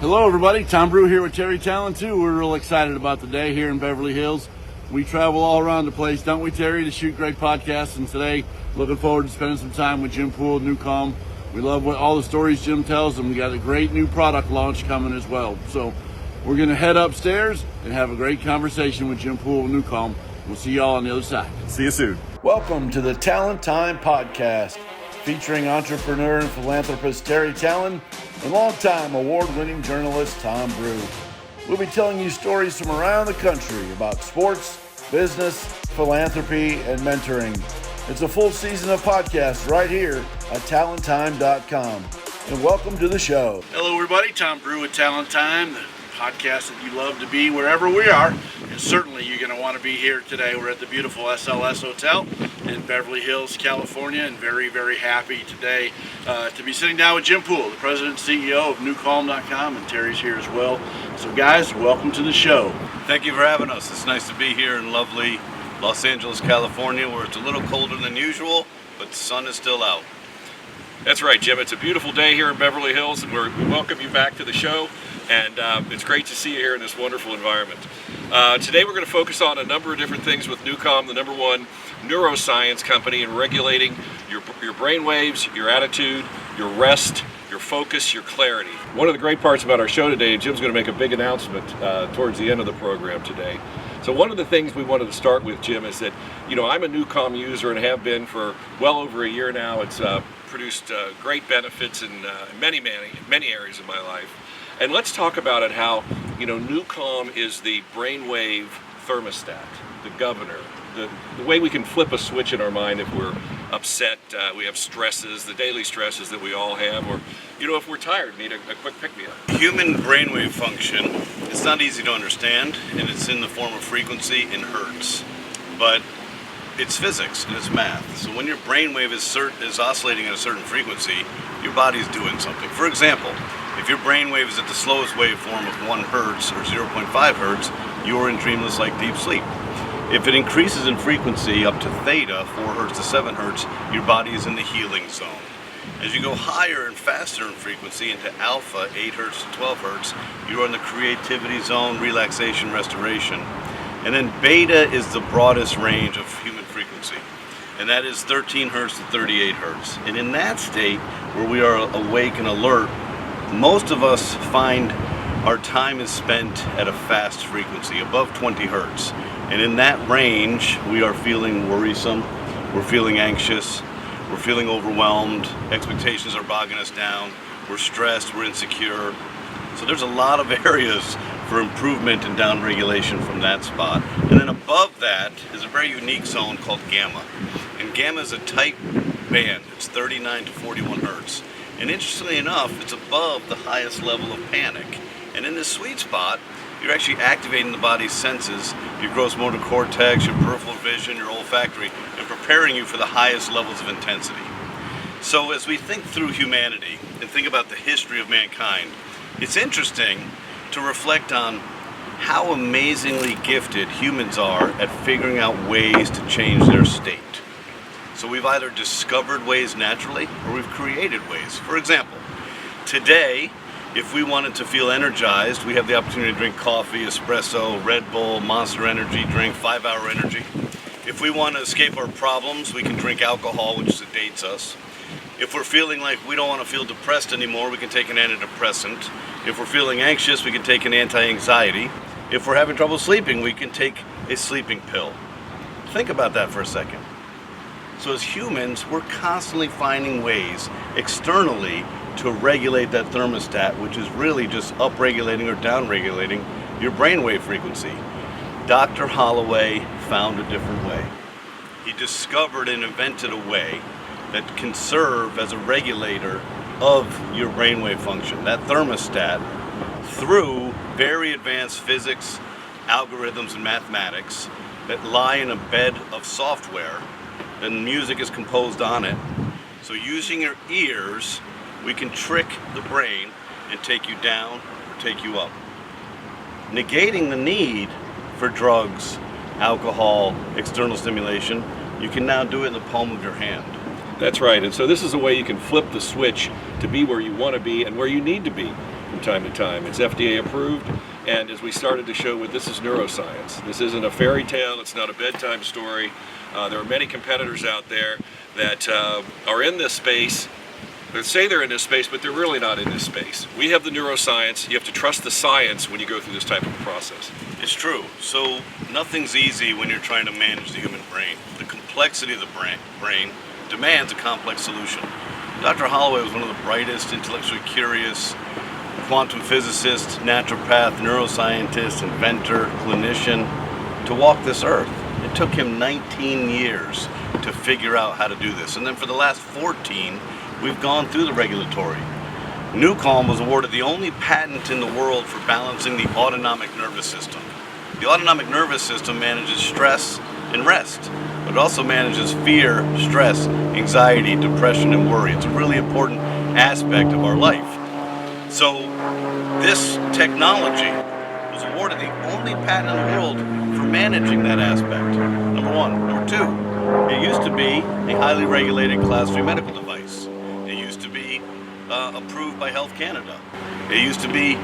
Hello everybody, Tom Brew here with Terry Tallen too. We're real excited about the day here in Beverly Hills. We travel all around the place, don't we, Terry, to shoot great podcasts, and today looking forward to spending some time with Jim Poole, NuCalm. We love all the stories Jim tells, and we got a great new product launch coming as well. So we're going to head upstairs and have a great conversation with Jim Poole, NuCalm. We'll see y'all on the other side. See you soon. Welcome to the Tallen Time podcast, featuring entrepreneur and philanthropist Terry Tallen and longtime award-winning journalist Tom Brew. We'll be telling you stories from around the country about sports, business, philanthropy, and mentoring. It's a full season of podcasts right here at TallenTime.com. And welcome to the show. Hello everybody, Tom Brew with Tallen Time, the podcast that you love to be wherever we are. And certainly you're going to want to be here today. We're at the beautiful SLS Hotel in Beverly Hills, California, and very, very happy today to be sitting down with Jim Poole, the president and CEO of NuCalm.com, and Terry's here as well. So guys, welcome to the show. Thank you for having us. It's nice to be here in lovely Los Angeles, California, where it's a little colder than usual, but the sun is still out. That's right, Jim. It's a beautiful day here in Beverly Hills, and we welcome you back to the show. And it's great to see you here in this wonderful environment. Today we're going to focus on a number of different things with NuCalm, the #1 neuroscience company in regulating your brain waves, your attitude, your rest, your focus, your clarity. One of the great parts about our show today, and Jim's going to make a big announcement towards the end of the program today. So one of the things we wanted to start with, Jim, is that, you know, I'm a NuCalm user and have been for well over a year now. It's produced great benefits in many areas of my life. And let's talk about it, how, you know, NuCalm is the brainwave thermostat, the governor, the way we can flip a switch in our mind if we're upset, we have stresses, the daily stresses that we all have, or, you know, if we're tired, need a quick pick-me-up. Human brainwave function, it's not easy to understand, and it's in the form of frequency in hertz. But it's physics and it's math. So when your brainwave is oscillating at a certain frequency, your body's doing something. For example, if your brainwave is at the slowest waveform of 1 hertz or 0.5 hertz, you're in dreamless-like deep sleep. If it increases in frequency up to theta, 4 hertz to 7 hertz, your body is in the healing zone. As you go higher and faster in frequency into alpha, 8 hertz to 12 hertz, you're in the creativity zone, relaxation, restoration. And then beta is the broadest range of human frequency, and that is 13 hertz to 38 hertz. And in that state, where we are awake and alert, most of us find our time is spent at a fast frequency, above 20 hertz. And in that range, we are feeling worrisome, we're feeling anxious, we're feeling overwhelmed, expectations are bogging us down, we're stressed, we're insecure. So there's a lot of areas for improvement and downregulation from that spot. And then above that is a very unique zone called gamma. And gamma is a tight band. It's 39 to 41 hertz. And interestingly enough, it's above the highest level of panic. And in this sweet spot, you're actually activating the body's senses, your gross motor cortex, your peripheral vision, your olfactory, and preparing you for the highest levels of intensity. So as we think through humanity and think about the history of mankind, it's interesting to reflect on how amazingly gifted humans are at figuring out ways to change their state. So we've either discovered ways naturally or we've created ways. For example, today, if we wanted to feel energized, we have the opportunity to drink coffee, espresso, Red Bull, Monster Energy drink, 5-hour energy. If we want to escape our problems, we can drink alcohol, which sedates us. If we're feeling like we don't want to feel depressed anymore, we can take an antidepressant. If we're feeling anxious, we can take an anti-anxiety. If we're having trouble sleeping, we can take a sleeping pill. Think about that for a second. So as humans, we're constantly finding ways externally to regulate that thermostat, which is really just upregulating or downregulating your brainwave frequency. Dr. Holloway found a different way. He discovered and invented a way that can serve as a regulator of your brainwave function, that thermostat, through very advanced physics, algorithms, and mathematics that lie in a bed of software, and music is composed on it. So using your ears, we can trick the brain and take you down or take you up, negating the need for drugs, alcohol, external stimulation. You can now do it in the palm of your hand. That's right, and so this is a way you can flip the switch to be where you want to be and where you need to be in time to time. It's FDA approved, and as we started to show with, this is neuroscience. This isn't a fairy tale, it's not a bedtime story. There are many competitors out there that are in this space. They say they're in this space, but they're really not in this space. We have the neuroscience. You have to trust the science when you go through this type of a process. It's true. So nothing's easy when you're trying to manage the human brain. The complexity of the brain demands a complex solution. Dr. Holloway was one of the brightest, intellectually curious quantum physicists, naturopath, neuroscientist, inventor, clinician to walk this earth. It took him 19 years to figure out how to do this. And then for the last 14, we've gone through the regulatory. NuCalm was awarded the only patent in the world for balancing the autonomic nervous system. The autonomic nervous system manages stress and rest, but it also manages fear, stress, anxiety, depression, and worry. It's a really important aspect of our life. So this technology was awarded the only patent in the world for managing that aspect. Number one. Number two, it used to be a highly regulated Class 3 medical device. It used to be approved by Health Canada. It used to be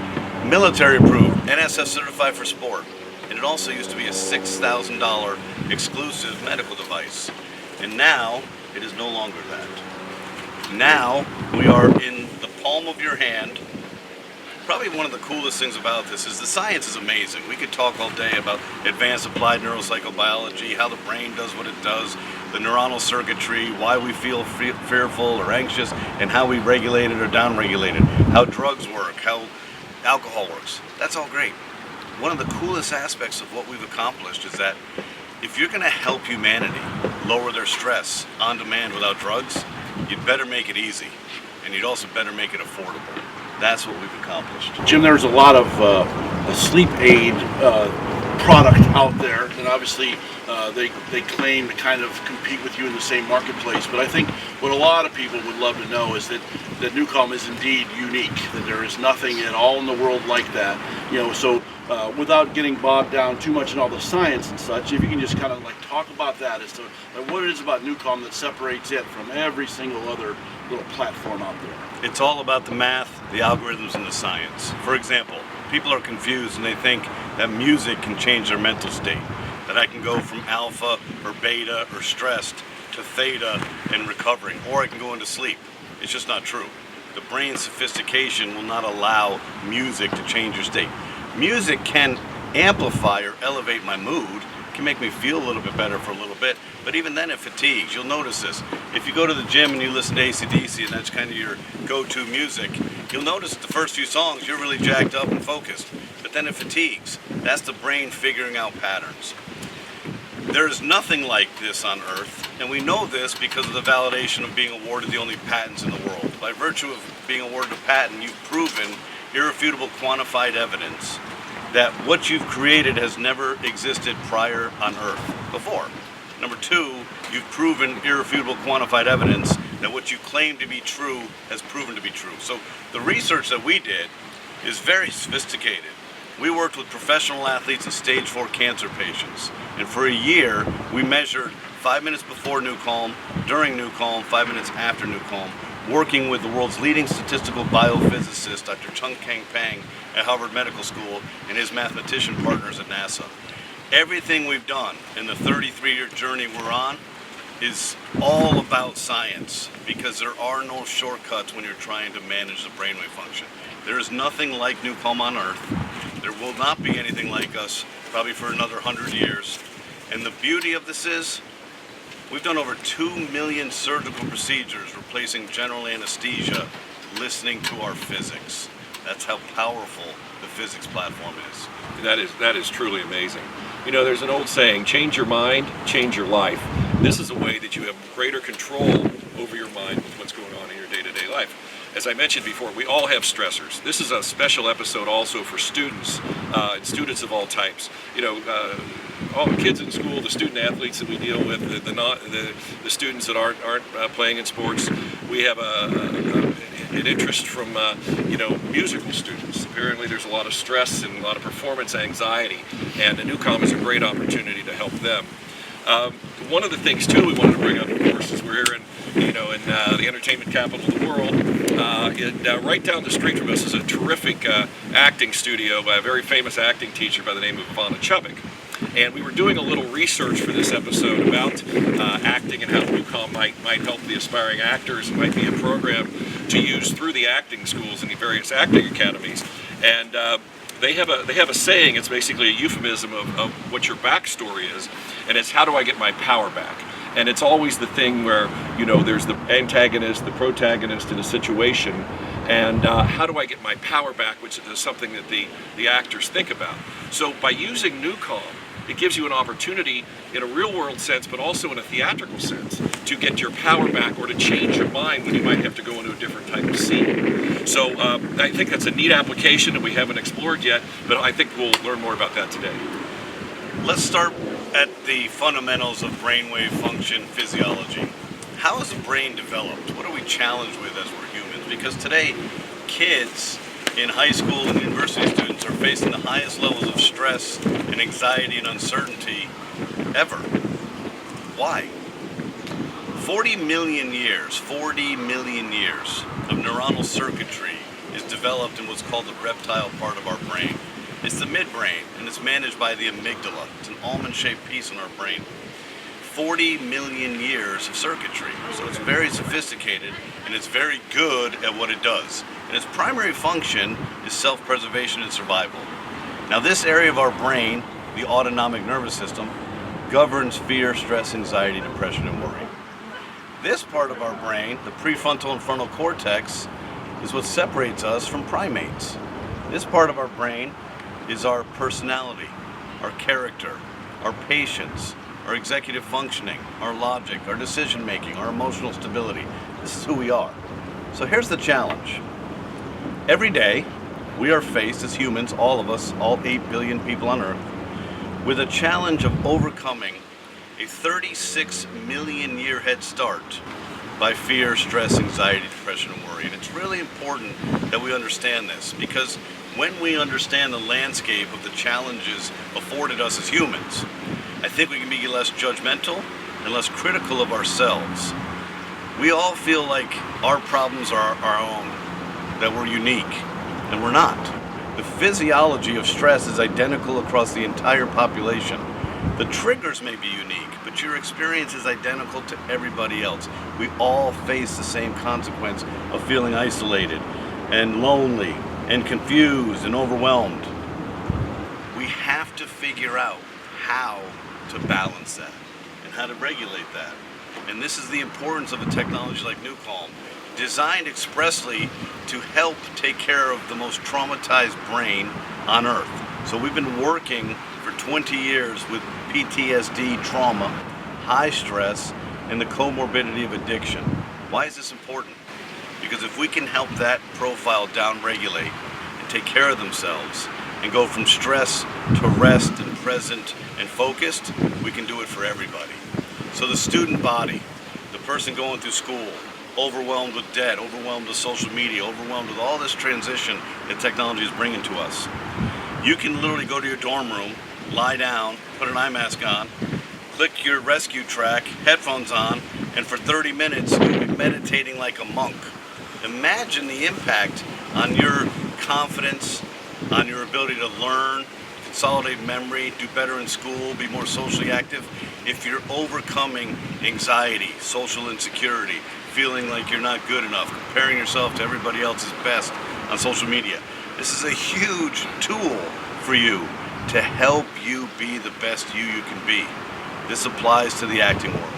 military approved, NSF certified for sport. And it also used to be a $6,000 exclusive medical device. And now it is no longer that. Now we are in the palm of your hand. Probably one of the coolest things about this is the science is amazing. We could talk all day about advanced applied neuropsychobiology, how the brain does what it does, the neuronal circuitry, why we feel fearful or anxious, and how we regulate it or downregulate it, how drugs work, how alcohol works. That's all great. One of the coolest aspects of what we've accomplished is that if you're going to help humanity lower their stress on demand without drugs, you'd better make it easy, and you'd also better make it affordable. That's what we've accomplished. Jim, there's a lot of sleep aid product out there, and obviously they claim to kind of compete with you in the same marketplace. But I think what a lot of people would love to know is that NuCalm is indeed unique. That there is nothing at all in the world like that. So without getting bogged down too much in all the science and such, if you can just kind of talk about that as to what it is about NuCalm that separates it from every single other little platform out there. It's all about the math, the algorithms, and the science. For example, people are confused and they think that music can change their mental state, that I can go from alpha or beta or stressed to theta and recovering, or I can go into sleep. It's just not true. The brain's sophistication will not allow music to change your state. Music can amplify or elevate my mood, can make me feel a little bit better for a little bit, but even then it fatigues. You'll notice this. If you go to the gym and you listen to AC/DC and that's kind of your go-to music, you'll notice the first few songs you're really jacked up and focused, but then it fatigues. That's the brain figuring out patterns. There is nothing like this on Earth, and we know this because of the validation of being awarded the only patents in the world. By virtue of being awarded a patent, you've proven irrefutable quantified evidence that what you've created has never existed prior on Earth before. Number two, you've proven irrefutable quantified evidence that what you claim to be true has proven to be true. So the research that we did is very sophisticated. We worked with professional athletes and stage 4 cancer patients. And for a year, we measured 5 minutes before NuCalm, during NuCalm, 5 minutes after NuCalm, working with the world's leading statistical biophysicist, Dr. Chung-Kang Pang at Harvard Medical School, and his mathematician partners at NASA. Everything we've done in the 33-year journey we're on is all about science, because there are no shortcuts when you're trying to manage the brainwave function. There is nothing like NuCalm on Earth. There will not be anything like us probably for another 100 years. And the beauty of this is, we've done over 2 million surgical procedures replacing general anesthesia, listening to our physics. That's how powerful the physics platform is. That is truly amazing. There's an old saying, change your mind, change your life. This is a way that you have greater control over your mind with what's going on in your day-to-day life. As I mentioned before, we all have stressors. This is a special episode also for students, and students of all types. All the kids in school, the student athletes that we deal with, the students that aren't playing in sports. We have an interest from musical students. Apparently, there's a lot of stress and a lot of performance anxiety, and the NuCalm is a great opportunity to help them. One of the things too we wanted to bring up, of course, is we're here in the entertainment capital of the world. Right down the street from us is a terrific acting studio by a very famous acting teacher by the name of Ivana Chubbuck. And we were doing a little research for this episode about acting and how NuCalm might help the aspiring actors. It might be a program to use through the acting schools and the various acting academies. And they have a saying. It's basically a euphemism of what your backstory is, and it's how do I get my power back? And it's always the thing where, there's the antagonist, the protagonist in a situation, and how do I get my power back, which is something that the actors think about. So by using NuCalm, it gives you an opportunity in a real world sense, but also in a theatrical sense, to get your power back or to change your mind when you might have to go into a different type of scene. So I think that's a neat application that we haven't explored yet, but I think we'll learn more about that today. Let's start at the fundamentals of brainwave function physiology. How is the brain developed? What are we challenged with as we're humans? Because today, kids in high school and university students are facing the highest levels of stress and anxiety and uncertainty ever. Why? 40 million years of neuronal circuitry is developed in what's called the reptile part of our brain. It's the midbrain, and it's managed by the amygdala. It's an almond-shaped piece in our brain. 40 million years of circuitry. So it's very sophisticated, and it's very good at what it does. And its primary function is self-preservation and survival. Now this area of our brain, the autonomic nervous system, governs fear, stress, anxiety, depression, and worry. This part of our brain, the prefrontal and frontal cortex, is what separates us from primates. This part of our brain is our personality, our character, our patience, our executive functioning, our logic, our decision making, our emotional stability. This is who we are. So here's the challenge. Every day, we are faced as humans, all of us, all 8 billion people on Earth, with a challenge of overcoming a 36 million year head start by fear, stress, anxiety, depression, and worry. And it's really important that we understand this, because when we understand the landscape of the challenges afforded us as humans, I think we can be less judgmental and less critical of ourselves. We all feel like our problems are our own, that we're unique, and we're not. The physiology of stress is identical across the entire population. The triggers may be unique, but your experience is identical to everybody else. We all face the same consequence of feeling isolated and lonely and confused and overwhelmed. We have to figure out how to balance that and how to regulate that. And this is the importance of a technology like NuCalm, designed expressly to help take care of the most traumatized brain on Earth. So we've been working for 20 years with PTSD, trauma, high stress, and the comorbidity of addiction. Why is this important? Because if we can help that profile downregulate and take care of themselves and go from stress to rest and present and focused, we can do it for everybody. So the student body, the person going through school, overwhelmed with debt, overwhelmed with social media, overwhelmed with all this transition that technology is bringing to us. You can literally go to your dorm room, lie down, put an eye mask on, click your rescue track, headphones on, and for 30 minutes you'll be meditating like a monk. Imagine the impact on your confidence, on your ability to learn, consolidate memory, do better in school, be more socially active, if you're overcoming anxiety, social insecurity, feeling like you're not good enough, comparing yourself to everybody else's best on social media. This is a huge tool for you to help you be the best you can be. This applies to the acting world.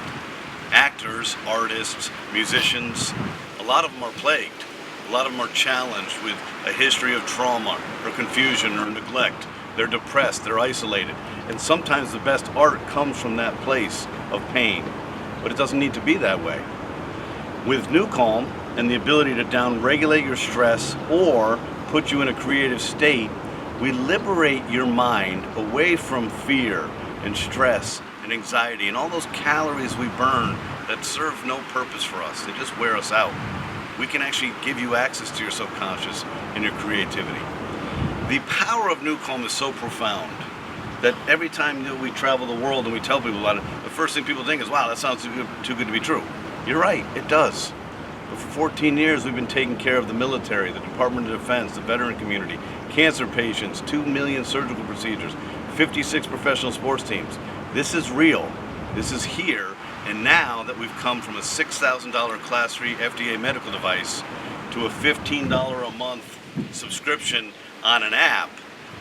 Actors, artists, musicians, a lot of them are plagued. A lot of them are challenged with a history of trauma or confusion or neglect. They're depressed, they're isolated. And sometimes the best art comes from that place of pain. But it doesn't need to be that way. With NuCalm and the ability to downregulate your stress or put you in a creative state, we liberate your mind away from fear and stress and anxiety and all those calories we burn that serve no purpose for us. They just wear us out. We can actually give you access to your subconscious and your creativity. The power of NuCalm is so profound that every time that we travel the world and we tell people about it, the first thing people think is, wow, that sounds too good to be true. You're right, it does. But 14 years, we've been taking care of the military, the Department of Defense, the veteran community, cancer patients, 2 million surgical procedures, 56 professional sports teams. This is real. This is here. And now that we've come from a $6,000 Class 3 FDA medical device to a $15 a month subscription on an app,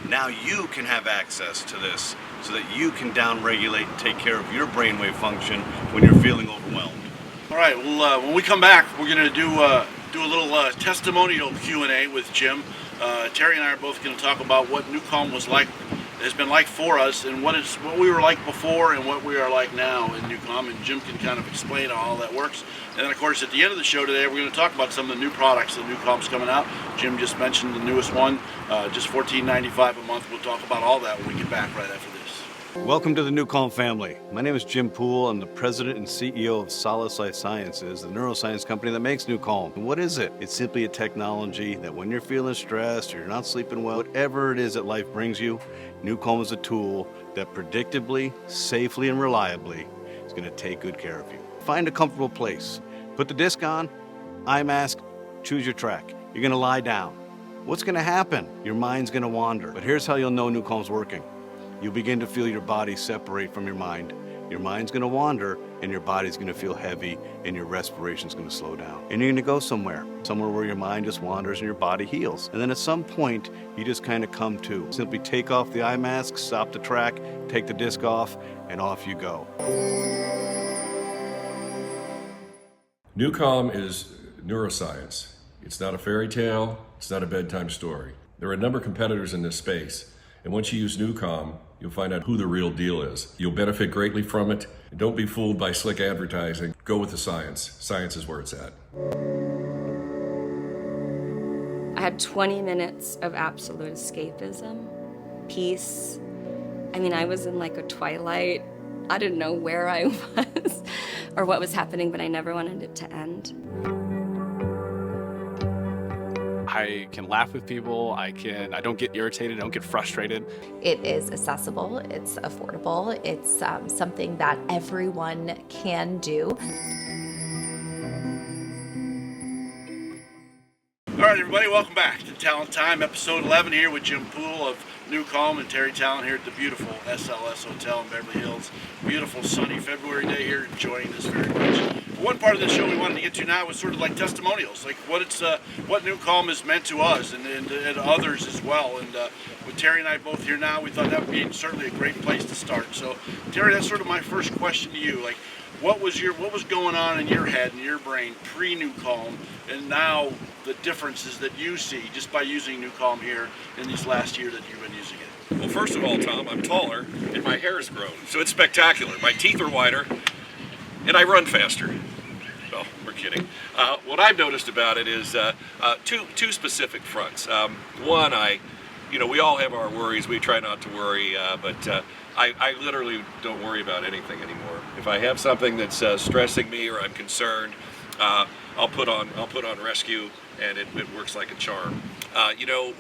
now you can have access to this so that you can downregulate and take care of your brainwave function when you're feeling overwhelmed. All right, well, when we come back, we're going to do a little testimonial Q&A with Jim. Terry and I are both going to talk about what NuCalm has been like for us, and what we were like before and what we are like now in NuCalm, and Jim can kind of explain how all that works. And then, of course, at the end of the show today, we're going to talk about some of the new products that NuCalm's coming out. Jim just mentioned the newest one, just $14.95 a month. We'll talk about all that when we get back right after this. Welcome to the NuCalm family. My name is Jim Poole. I'm the president and CEO of Solace Lifesciences, the neuroscience company that makes NuCalm. And what is it? It's simply a technology that when you're feeling stressed or you're not sleeping well, whatever it is that life brings you, NuCalm is a tool that predictably, safely, and reliably is going to take good care of you. Find a comfortable place. Put the disc on, eye mask, choose your track. You're going to lie down. What's going to happen? Your mind's going to wander. But here's how you'll know NuCalm's working. You'll begin to feel your body separate from your mind. Your mind's going to wander, and your body's going to feel heavy, and your respiration's going to slow down. And you're going to go somewhere where your mind just wanders and your body heals. And then at some point, you just kind of come to. Simply take off the eye mask, stop the track, take the disc off, and off you go. NuCalm is neuroscience. It's not a fairy tale. It's not a bedtime story. There are a number of competitors in this space, and once you use NuCalm, you'll find out who the real deal is. You'll benefit greatly from it. And don't be fooled by slick advertising. Go with the science. Science is where it's at. I had 20 minutes of absolute escapism, peace. I mean, I was in like a twilight. I didn't know where I was or what was happening, but I never wanted it to end. I can laugh with people, I don't get irritated, I don't get frustrated. It is accessible, it's affordable, it's something that everyone can do. All right, everybody, welcome back to Tallen Time, episode 11 here with Jim Poole of NuCalm and Terry Tallen here at the beautiful SLS Hotel in Beverly Hills. Beautiful sunny February day here, enjoying this very much. One part of the show we wanted to get to now was sort of like testimonials, like what NuCalm has meant to us and others as well. And with Terry and I both here now, we thought that would be certainly a great place to start. So, Terry, that's sort of my first question to you. Like, what was going on in your head and your brain pre-NuCalm, and now the differences that you see just by using NuCalm here in these last year that you've been using it? Well, first of all, Tom, I'm taller and my hair has grown, so it's spectacular. My teeth are wider and I run faster. Well, we're kidding. What I've noticed about it is two specific fronts. One, we all have our worries. We try not to worry, but I literally don't worry about anything anymore. If I have something that's stressing me or I'm concerned, I'll put on rescue, and it works like a charm.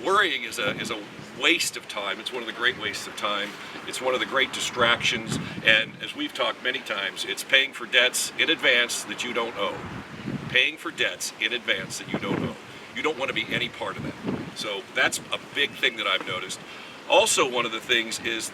Worrying is a waste of time. It's one of the great wastes of time. It's one of the great distractions, and as we've talked many times, it's paying for debts in advance that you don't owe. Paying for debts in advance that you don't owe. You don't want to be any part of that. So that's a big thing that I've noticed. Also, one of the things is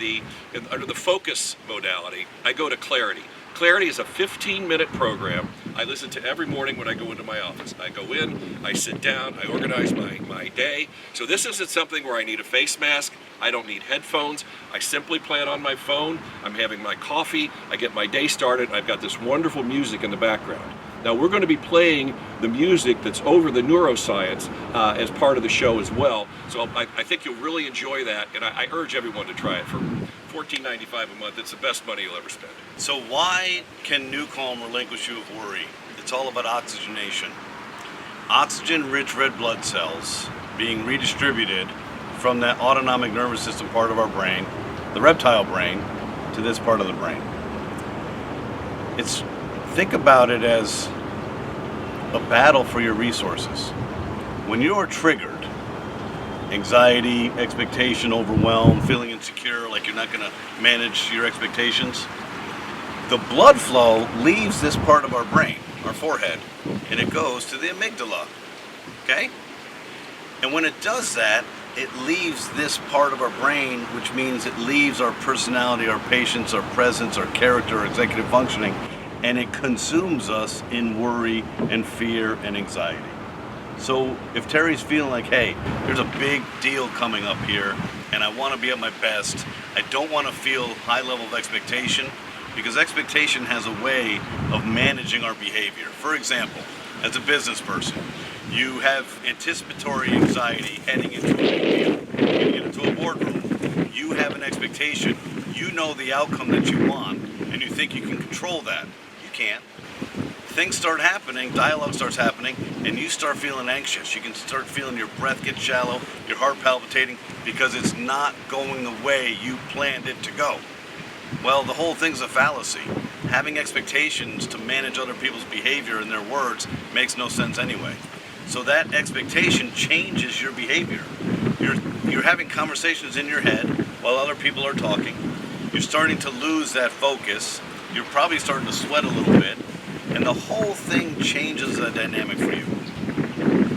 under the focus modality, I go to Clarity. Clarity is a 15-minute program I listen to every morning when I go into my office. I go in, I sit down, I organize my day. So this isn't something where I need a face mask. I don't need headphones. I simply play it on my phone. I'm having my coffee. I get my day started. I've got this wonderful music in the background. Now we're going to be playing the music that's over the neuroscience as part of the show as well. So I think you'll really enjoy that, and I urge everyone to try it for $14.95 a month. It's the best money you'll ever spend. So why can NuCalm relinquish you of worry? It's all about oxygenation. Oxygen-rich red blood cells being redistributed from that autonomic nervous system part of our brain, the reptile brain, to this part of the brain. Think about it as a battle for your resources. When you are triggered, anxiety, expectation, overwhelmed, feeling insecure, like you're not going to manage your expectations, the blood flow leaves this part of our brain, our forehead, and it goes to the amygdala, okay? And when it does that, it leaves this part of our brain, which means it leaves our personality, our patience, our presence, our character, our executive functioning, and it consumes us in worry and fear and anxiety. So if Terry's feeling like, hey, there's a big deal coming up here, and I want to be at my best, I don't want to feel high level of expectation, because expectation has a way of managing our behavior. For example, as a business person, you have anticipatory anxiety heading into a big deal. You get into a boardroom. You have an expectation. You know the outcome that you want, and you think you can control that. You can't. Things start happening, dialogue starts happening, and you start feeling anxious. You can start feeling your breath get shallow, your heart palpitating, because it's not going the way you planned it to go. Well, the whole thing's a fallacy. Having expectations to manage other people's behavior and their words makes no sense anyway. So that expectation changes your behavior. You're having conversations in your head while other people are talking. You're starting to lose that focus. You're probably starting to sweat a little bit. And the whole thing changes the dynamic for you.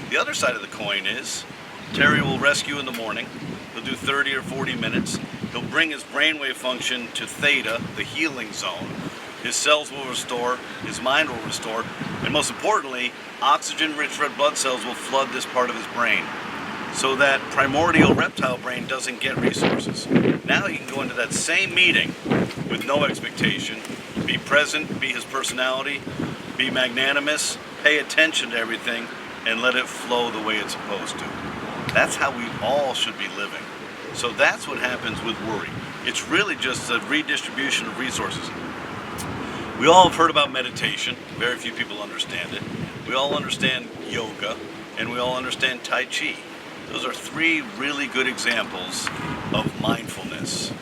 The other side of the coin is Terry will rescue in the morning. He'll do 30 or 40 minutes. He'll bring his brainwave function to theta, the healing zone. His cells will restore, his mind will restore, and most importantly, oxygen-rich red blood cells will flood this part of his brain so that primordial reptile brain doesn't get resources. Now he can go into that same meeting with no expectation, be present, be his personality, be magnanimous, pay attention to everything, and let it flow the way it's supposed to. That's how we all should be living. So that's what happens with worry. It's really just a redistribution of resources. We all have heard about meditation. Very few people understand it. We all understand yoga, and we all understand Tai Chi. Those are three really good examples of mindfulness.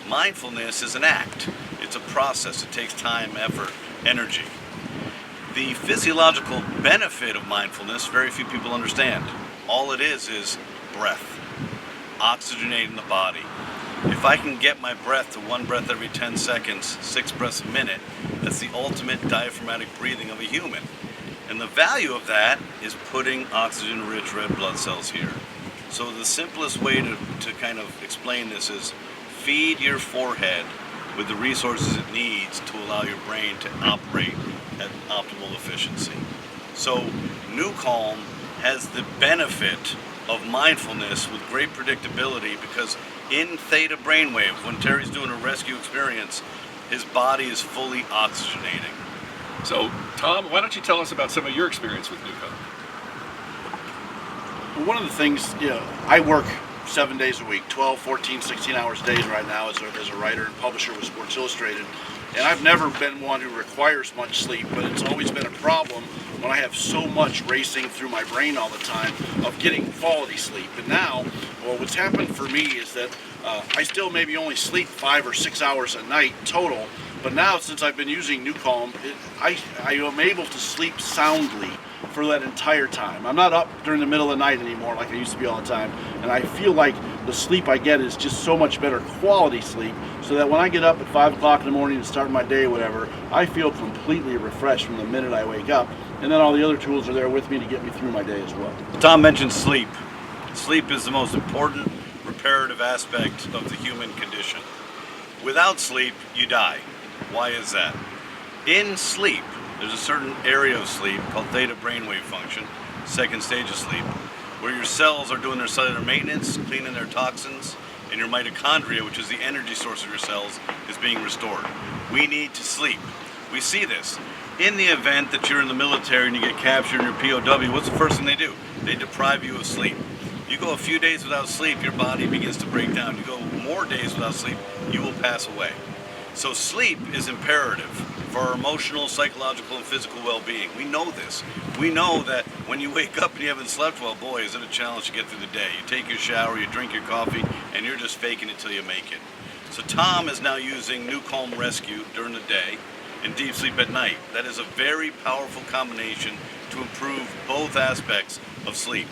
Mindfulness is an act. It's a process. It takes time, effort, energy. The physiological benefit of mindfulness, very few people understand. All it is breath, oxygenating the body. If I can get my breath to one breath every 10 seconds, 6 breaths a minute, that's the ultimate diaphragmatic breathing of a human. And the value of that is putting oxygen-rich red blood cells here. So the simplest way to kind of explain this is feed your forehead with the resources it needs to allow your brain to operate at optimal efficiency. So NuCalm has the benefit of mindfulness with great predictability, because in theta brainwave, when Terry's doing a rescue experience, his body is fully oxygenating. So, Tom, why don't you tell us about some of your experience with NuCalm? Well, one of the things, I work 7 days a week, 12, 14, 16 hours days right now as a writer and publisher with Sports Illustrated. And I've never been one who requires much sleep, but it's always been a problem when I have so much racing through my brain all the time of getting quality sleep. And now, well, what's happened for me is that I still maybe only sleep 5 or 6 hours a night total, but now since I've been using NuCalm, I am able to sleep soundly for that entire time. I'm not up during the middle of the night anymore like I used to be all the time, and I feel like the sleep I get is just so much better quality sleep, so that when I get up at 5 o'clock in the morning to start my day or whatever, I feel completely refreshed from the minute I wake up, and then all the other tools are there with me to get me through my day as well. Tom mentioned sleep. Sleep is the most important reparative aspect of the human condition. Without sleep, you die. Why is that? In sleep, there's a certain area of sleep called theta brainwave function, second stage of sleep, where your cells are doing their cellular maintenance, cleaning their toxins, and your mitochondria, which is the energy source of your cells, is being restored. We need to sleep. We see this. In the event that you're in the military and you get captured in your POW, what's the first thing they do? They deprive you of sleep. You go a few days without sleep, your body begins to break down. You go more days without sleep, you will pass away. So sleep is imperative for our emotional, psychological, and physical well-being. We know this. We know that when you wake up and you haven't slept well, boy, is it a challenge to get through the day. You take your shower, you drink your coffee, and you're just faking it till you make it. So Tom is now using NuCalm Rescue during the day and deep sleep at night. That is a very powerful combination to improve both aspects of sleep.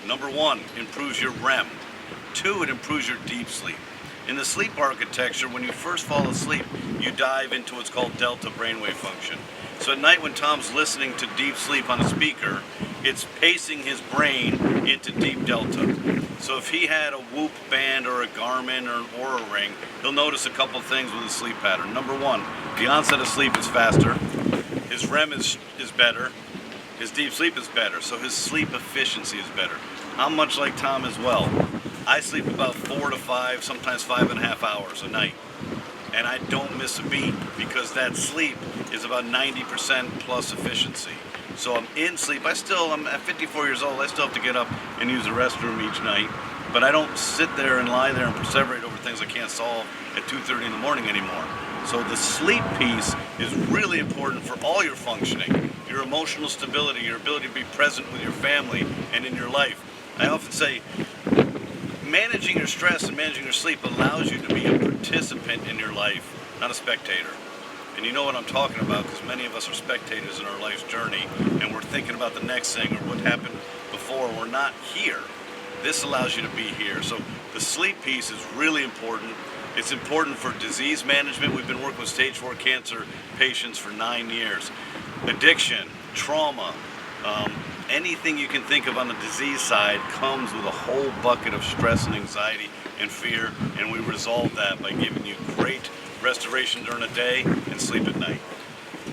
Number one, improves your REM. 2, it improves your deep sleep. In the sleep architecture, when you first fall asleep, you dive into what's called delta brainwave function. So at night when Tom's listening to deep sleep on a speaker, it's pacing his brain into deep delta. So if he had a Whoop band or a Garmin or an Oura ring, he'll notice a couple things with his sleep pattern. Number one, the onset of sleep is faster, his REM is better, his deep sleep is better, so his sleep efficiency is better. I'm much like Tom as well. I sleep about 4 to 5, sometimes 5.5 hours a night. And I don't miss a beat because that sleep is about 90% plus efficiency. So I'm in sleep. I'm at 54 years old. I still have to get up and use the restroom each night. But I don't sit there and lie there and perseverate over things I can't solve at 2:30 in the morning anymore. So the sleep piece is really important for all your functioning, your emotional stability, your ability to be present with your family and in your life. I often say, managing your stress and managing your sleep allows you to be a participant in your life, not a spectator. And you know what I'm talking about because many of us are spectators in our life's journey and we're thinking about the next thing or what happened before. We're not here. This allows you to be here. So the sleep piece is really important. It's important for disease management. We've been working with stage 4 cancer patients for 9 years. Addiction, trauma, anything you can think of on the disease side comes with a whole bucket of stress and anxiety and fear, and we resolve that by giving you great restoration during the day and sleep at night.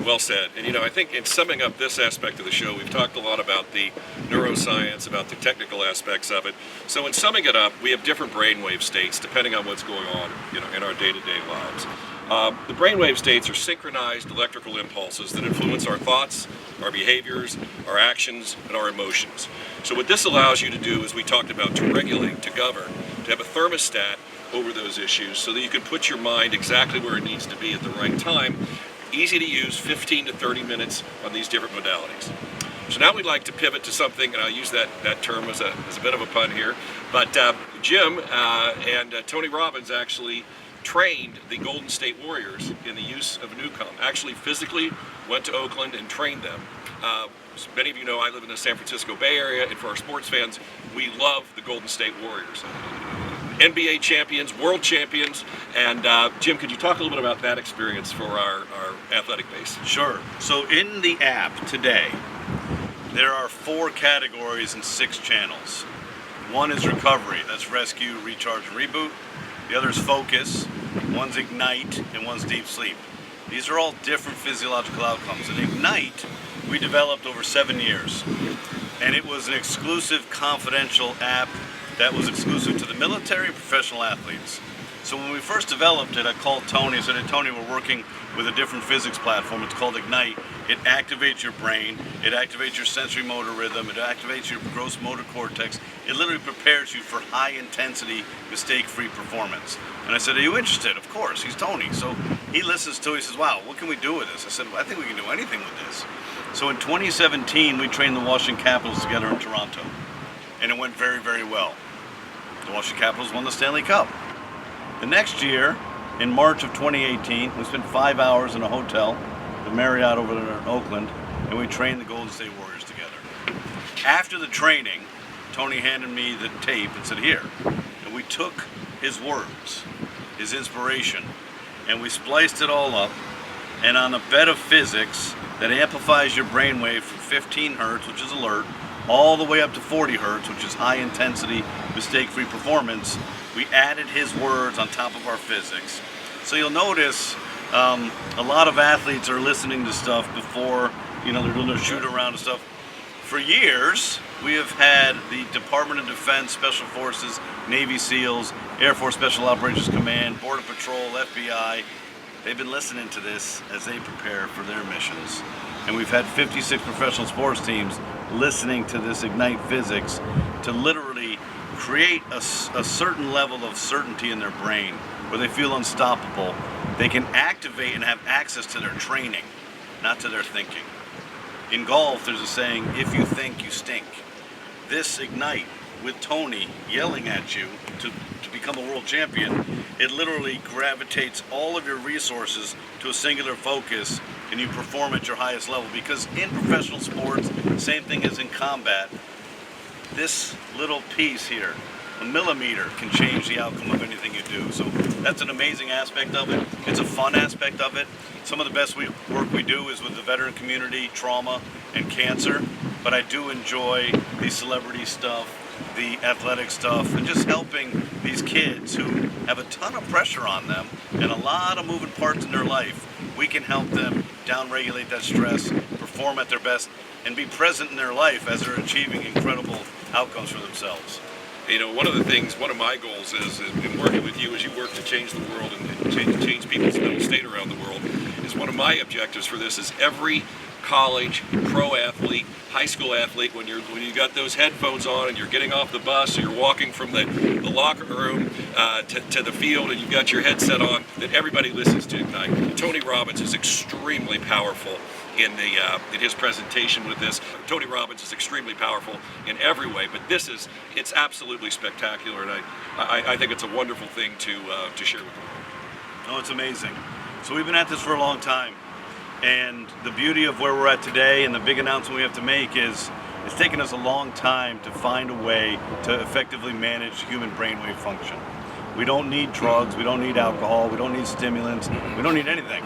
Well said. And I think in summing up this aspect of the show, we've talked a lot about the neuroscience, about the technical aspects of it. So in summing it up, we have different brainwave states depending on what's going on, in our day-to-day lives. The brainwave states are synchronized electrical impulses that influence our thoughts, our behaviors, our actions, and our emotions. So what this allows you to do, as we talked about, to regulate, to govern, to have a thermostat over those issues so that you can put your mind exactly where it needs to be at the right time. Easy to use, 15 to 30 minutes on these different modalities. So now we'd like to pivot to something, and I'll use that term as a bit of a pun here, but Jim and Tony Robbins actually trained the Golden State Warriors in the use of NuCalm. Actually physically went to Oakland and trained them. As many of you know, I live in the San Francisco Bay Area, and for our sports fans, we love the Golden State Warriors. NBA champions, world champions, and Jim, could you talk a little bit about that experience for our athletic base? Sure. So in the app today, there are 4 categories and 6 channels. One is recovery, that's rescue, recharge, and reboot. The other is focus, one's ignite, and one's deep sleep. These are all different physiological outcomes. And ignite, we developed over 7 years. And it was an exclusive, confidential app that was exclusive to the military and professional athletes. So when we first developed it, I called Tony. I said, "Hey, Tony, we're working with a different physics platform. It's called Ignite. It activates your brain. It activates your sensory motor rhythm. It activates your gross motor cortex. It literally prepares you for high-intensity, mistake-free performance." And I said, "Are you interested?" Of course. He's Tony. So he listens to it. He says, "Wow, what can we do with this?" I said, "Well, I think we can do anything with this." So in 2017, we trained the Washington Capitals together in Toronto. And it went very, very well. The Washington Capitals won the Stanley Cup. The next year, in March of 2018, we spent 5 hours in a hotel, the Marriott over there in Oakland, and we trained the Golden State Warriors together. After the training, Tony handed me the tape and said, "Here." And we took his words, his inspiration, and we spliced it all up, and on a bed of physics that amplifies your brainwave from 15 hertz, which is alert, all the way up to 40 hertz, which is high intensity, mistake-free performance, we added his words on top of our physics. So you'll notice a lot of athletes are listening to stuff before, they're doing their shoot around and stuff. For years, we have had the Department of Defense, Special Forces, Navy SEALs, Air Force Special Operations Command, Border Patrol, FBI. They've been listening to this as they prepare for their missions. And we've had 56 professional sports teams listening to this Ignite physics to literally create a certain level of certainty in their brain where they feel unstoppable. They can activate and have access to their training, not to their thinking. In golf, there's a saying, "If you think, you stink." This Ignite with Tony yelling at you to become a world champion, it literally gravitates all of your resources to a singular focus and you perform at your highest level. Because in professional sports, same thing as in combat, this little piece here A millimeter can change the outcome of anything you do. So that's an amazing aspect of it. It's a fun aspect of it. Some of the best work we do is with the veteran community, trauma, and cancer. But I do enjoy the celebrity stuff, the athletic stuff, and just helping these kids who have a ton of pressure on them and a lot of moving parts in their life. We can help them downregulate that stress, perform at their best, and be present in their life as they're achieving incredible outcomes for themselves. You know, one of my goals is in working with you as you work to change the world and change people's mental state around the world, is one of my objectives for this is every college, pro athlete, high school athlete, when you got those headphones on and you're getting off the bus or you're walking from the locker room to the field and you've got your headset on, that everybody listens to Ignite. Tony Robbins is extremely powerful in his presentation with this. Tony Robbins is extremely powerful in every way, but it's absolutely spectacular, and I think it's a wonderful thing to share with you. Oh, it's amazing. So we've been at this for a long time, and the beauty of where we're at today and the big announcement we have to make is it's taken us a long time to find a way to effectively manage human brainwave function. We don't need drugs, we don't need alcohol, we don't need stimulants, we don't need anything.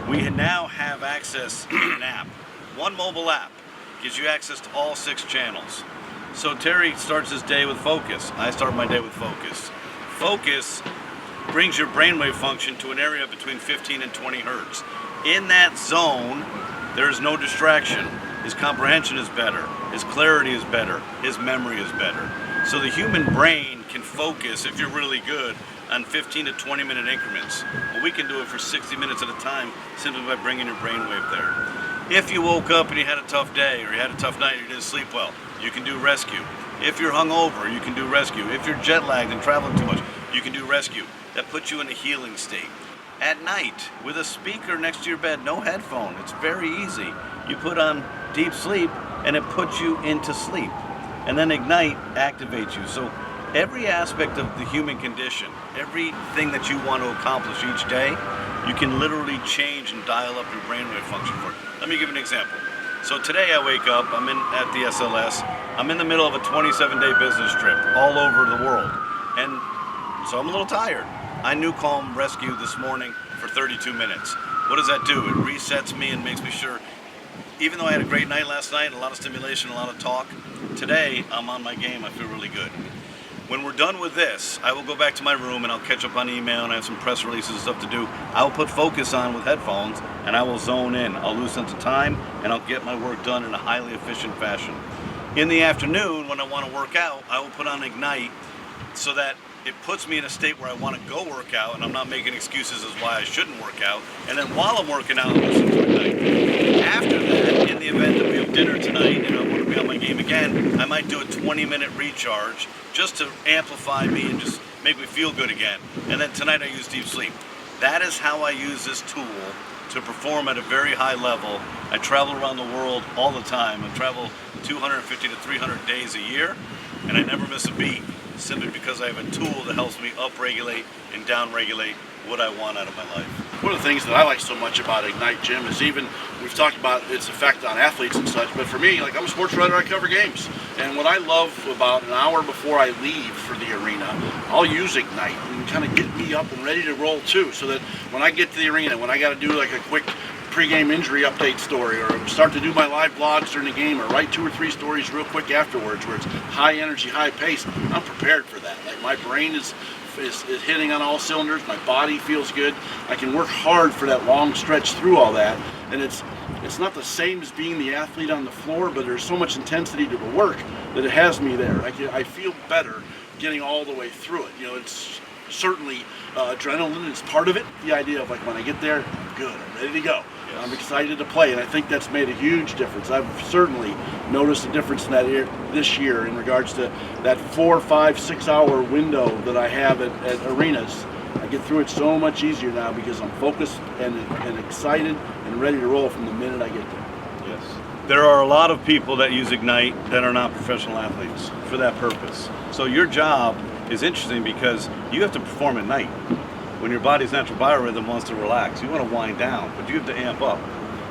We now have access to an app. One mobile app gives you access to all 6 channels. So Terry starts his day with focus. I start my day with focus. Focus brings your brainwave function to an area between 15 and 20 hertz. In that zone, there is no distraction. His comprehension is better. His clarity is better. His memory is better. So the human brain can focus, if you're really good, on 15 to 20 minute increments. Well, we can do it for 60 minutes at a time simply by bringing your brainwave there. If you woke up and you had a tough day or you had a tough night or you didn't sleep well, you can do rescue. If you're hungover, you can do rescue. If you're jet lagged and traveling too much, you can do rescue. That puts you in a healing state. At night, with a speaker next to your bed, no headphone, it's very easy. You put on deep sleep and it puts you into sleep. And then Ignite activates you. So every aspect of the human condition, everything that you want to accomplish each day, you can literally change and dial up your brainwave function for it. Let me give you an example. So today I wake up, I'm at the SLS, I'm in the middle of a 27-day business trip all over the world. And so I'm a little tired. I NuCalm Rescue this morning for 32 minutes. What does that do? It resets me and makes me sure, even though I had a great night last night, a lot of stimulation, a lot of talk, today I'm on my game, I feel really good. When we're done with this, I will go back to my room and I'll catch up on email and I have some press releases and stuff to do. I'll put focus on with headphones and I will zone in. I'll lose sense of time and I'll get my work done in a highly efficient fashion. In the afternoon, when I want to work out, I will put on Ignite so that it puts me in a state where I want to go work out and I'm not making excuses as why I shouldn't work out. And then while I'm working out, I'm listening to Ignite. After that, in the event that we have dinner tonight and I want to be on my game again, I might do a 20-minute recharge just to amplify me and just make me feel good again. And then tonight I use deep sleep. That is how I use this tool to perform at a very high level. I travel around the world all the time. I travel 250 to 300 days a year, and I never miss a beat, simply because I have a tool that helps me upregulate and downregulate what I want out of my life. One of the things that I like so much about Ignite, Jim, is even, we've talked about its effect on athletes and such, but for me, like, I'm a sports writer, I cover games. And what I love about an hour before I leave for the arena, I'll use Ignite and kind of get me up and ready to roll too, so that when I get to the arena, when I got to do like a quick pre-game injury update story or start to do my live blogs during the game or write 2 or 3 stories real quick afterwards where it's high energy, high pace, I'm prepared for that. Like, my brain is hitting on all cylinders, my body feels good, I can work hard for that long stretch through all that, and it's not the same as being the athlete on the floor, but there's so much intensity to the work that it has me there. I feel better getting all the way through it. You know, it's certainly adrenaline is part of it. The idea of, like, when I get there, I'm good, I'm ready to go. Yes. I'm excited to play, and I think that's made a huge difference. I've certainly noticed a difference in that this year in regards to that 4, 5, 6 hour window that I have at arenas. I get through it so much easier now because I'm focused and excited and ready to roll from the minute I get there. Yes. There are a lot of people that use Ignite that are not professional athletes for that purpose. So your job is interesting because you have to perform at night. When your body's natural biorhythm wants to relax, you want to wind down, but you have to amp up.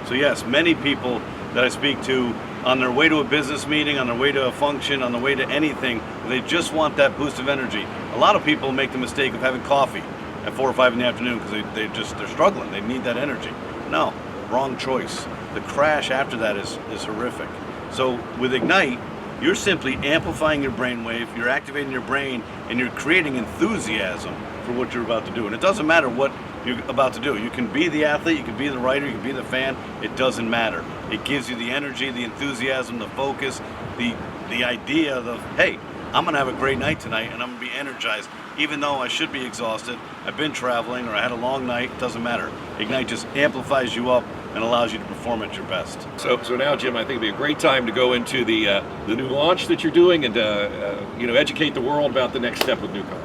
So yes, many people that I speak to on their way to a business meeting, on their way to a function, on their way to anything. They just want that boost of energy. A lot of people make the mistake of having coffee at 4 or 5 in the afternoon because they're struggling. They need that energy. No, wrong choice. The crash after that is horrific. So with Ignite, you're simply amplifying your brainwave, you're activating your brain, and you're creating enthusiasm for what you're about to do. And it doesn't matter what you're about to do. You can be the athlete, you can be the writer, you can be the fan. It doesn't matter. It gives you the energy, the enthusiasm, the focus, the idea of, hey, I'm gonna have a great night tonight and I'm gonna be energized. Even though I should be exhausted, I've been traveling or I had a long night, it doesn't matter. Ignite just amplifies you up and allows you to perform at your best. So now, Jim, I think it'd be a great time to go into the new launch that you're doing and educate the world about the next step with NuCalm.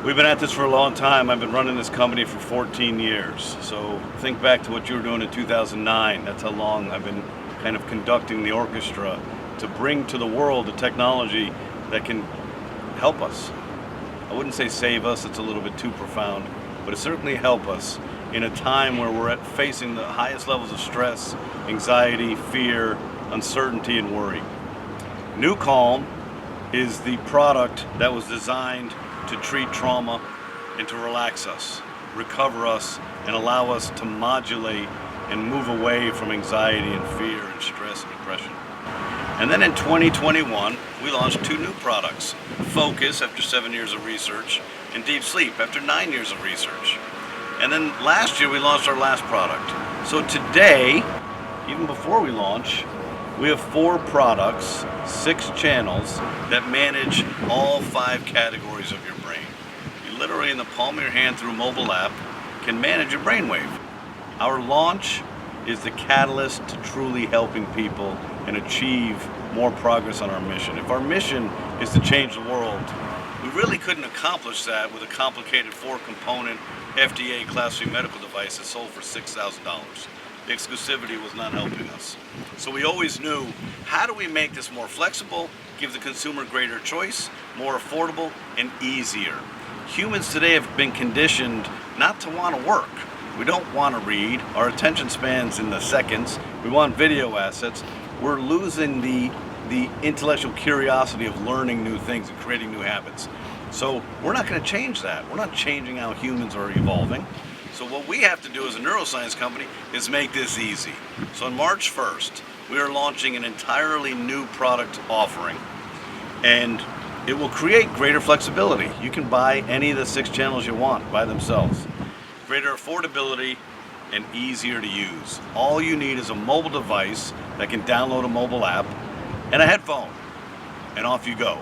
We've been at this for a long time. I've been running this company for 14 years. So think back to what you were doing in 2009. That's how long I've been kind of conducting the orchestra to bring to the world a technology that can help us. I wouldn't say save us, it's a little bit too profound, but it certainly help us in a time where we're facing the highest levels of stress, anxiety, fear, uncertainty, and worry. NuCalm is the product that was designed to treat trauma and to relax us, recover us, and allow us to modulate and move away from anxiety and fear and stress and depression. And then in 2021, we launched 2 new products, Focus after 7 years of research, and Deep Sleep after 9 years of research. And then last year we launched our last product. So today, even before we launch, we have 4 products, 6 channels that manage all 5 categories of your brain. You literally, in the palm of your hand through a mobile app, can manage your brainwave. Our launch is the catalyst to truly helping people and achieve more progress on our mission. If our mission is to change the world, we really couldn't accomplish that with a complicated 4-component FDA Class 3 medical device that sold for $6,000. The exclusivity was not helping us. So we always knew, how do we make this more flexible, give the consumer greater choice, more affordable, and easier? Humans today have been conditioned not to want to work. We don't want to read. Our attention span's in the seconds. We want video assets. We're losing the intellectual curiosity of learning new things and creating new habits. So we're not going to change that. We're not changing how humans are evolving. So what we have to do as a neuroscience company is make this easy. So on March 1st, we are launching an entirely new product offering, and it will create greater flexibility. You can buy any of the 6 channels you want by themselves. Greater affordability and easier to use. All you need is a mobile device that can download a mobile app and a headphone, and off you go.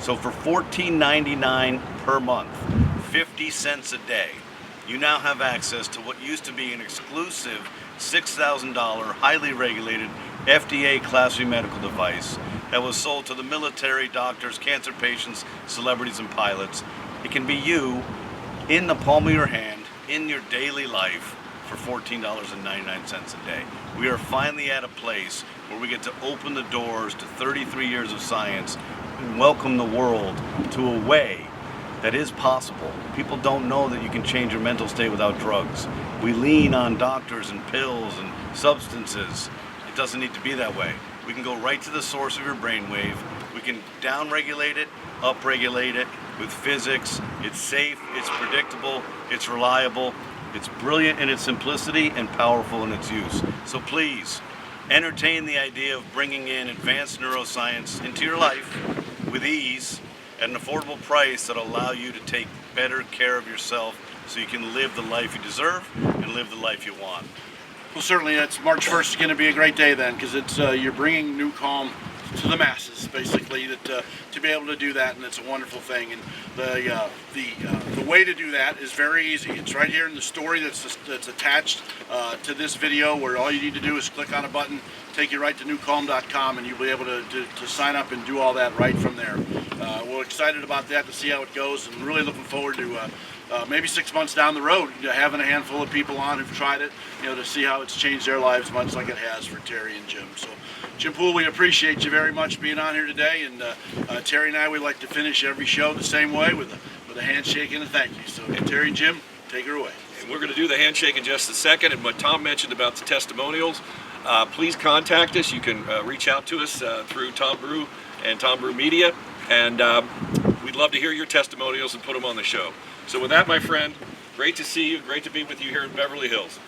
So for $14.99 per month, 50 cents a day, you now have access to what used to be an exclusive $6,000, highly regulated FDA Class 3 medical device that was sold to the military, doctors, cancer patients, celebrities, and pilots. It can be you in the palm of your hand, in your daily life, for $14.99 a day. We are finally at a place where we get to open the doors to 33 years of science and welcome the world to a way that is possible. People don't know that you can change your mental state without drugs. We lean on doctors and pills and substances. It doesn't need to be that way. We can go right to the source of your brainwave. We can down-regulate it, up-regulate it with physics. It's safe, it's predictable, it's reliable, it's brilliant in its simplicity and powerful in its use. So please, entertain the idea of bringing in advanced neuroscience into your life with ease at an affordable price that will allow you to take better care of yourself so you can live the life you deserve and live the life you want. Well, certainly that's March 1st is going to be a great day then, because it's you're bringing NuCalm to the masses, basically, to be able to do that, and it's a wonderful thing. And the way to do that is very easy. It's right here in the story that's attached to this video, where all you need to do is click on a button, take you right to NuCalm.com, and you'll be able to sign up and do all that right from there. We're excited about that, to see how it goes, and really looking forward to maybe 6 months down the road, having a handful of people on who've tried it, to see how it's changed their lives, much like it has for Terry and Jim. So, Jim Poole, we appreciate you very much being on here today, and Terry and I, we like to finish every show the same way with a handshake and a thank you. So, Terry and Jim, take her away. And we're going to do the handshake in just a second, and what Tom mentioned about the testimonials, please contact us. You can reach out to us through Tom Brew and Tom Brew Media, and we'd love to hear your testimonials and put them on the show. So with that, my friend, great to see you, great to be with you here in Beverly Hills.